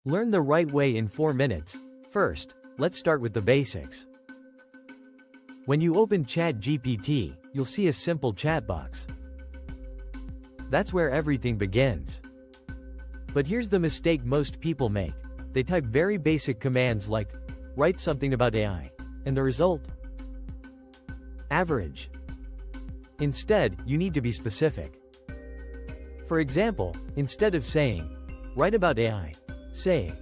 Learn the right way in 4 minutes. First, let's start with the basics. When you open ChatGPT, you'll see a simple chat box. That's where everything begins. But here's the mistake most people make. They type very basic commands like, write something about AI, and the result? Average. Instead, you need to be specific. For example, instead of saying, write about AI, say,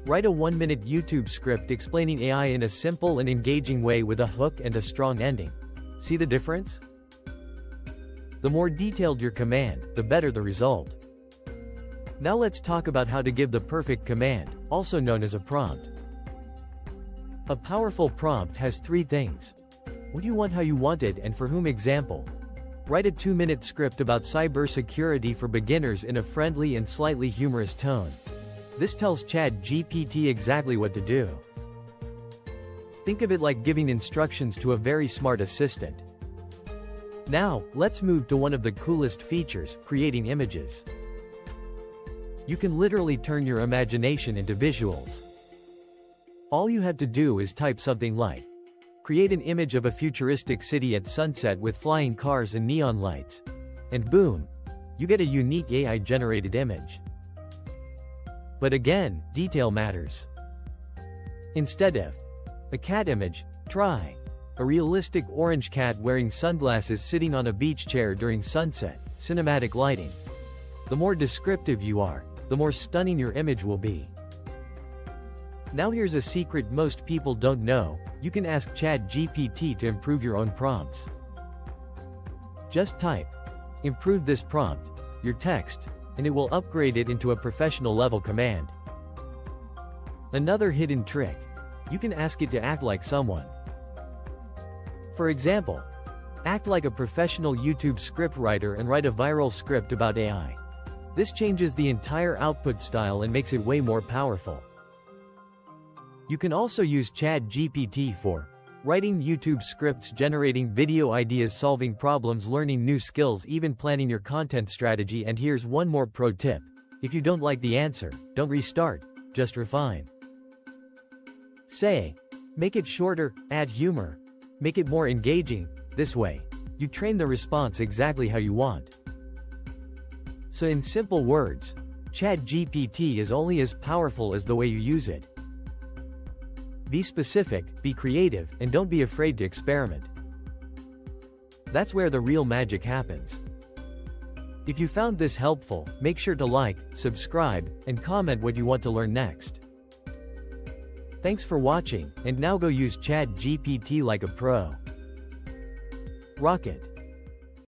write a 1-minute YouTube script explaining AI in a simple and engaging way with a hook and a strong ending. See the difference? The more detailed your command, the better the result. Now let's talk about how to give the perfect command, also known as a prompt. A powerful prompt has 3 things. What you want, how you want it, and for whom. Example. Write a 2-minute script about cybersecurity for beginners in a friendly and slightly humorous tone. This tells ChatGPT exactly what to do. Think of it like giving instructions to a very smart assistant. Now, let's move to one of the coolest features, creating images. You can literally turn your imagination into visuals. All you have to do is type something like, create an image of a futuristic city at sunset with flying cars and neon lights. And boom, you get a unique AI-generated image. But again, detail matters. Instead of a cat image, try a realistic orange cat wearing sunglasses sitting on a beach chair during sunset, cinematic lighting. The more descriptive you are, the more stunning your image will be. Now here's a secret most people don't know. You can ask ChatGPT to improve your own prompts. Just type, improve this prompt, your text, and it will upgrade it into a professional level command. Another hidden trick. You can ask it to act like someone. For example, act like a professional YouTube scriptwriter and write a viral script about AI. This changes the entire output style and makes it way more powerful. You can also use ChatGPT for writing YouTube scripts, generating video ideas, solving problems, learning new skills, even planning your content strategy. And here's one more pro tip. If you don't like the answer, don't restart, just refine. Say, make it shorter, add humor, make it more engaging. This way, you train the response exactly how you want. So in simple words, ChatGPT is only as powerful as the way you use it. Be specific, be creative, and don't be afraid to experiment. That's where the real magic happens. If you found this helpful, make sure to like, subscribe, and comment what you want to learn next. Thanks for watching, and now go use ChatGPT like a pro. Rock it!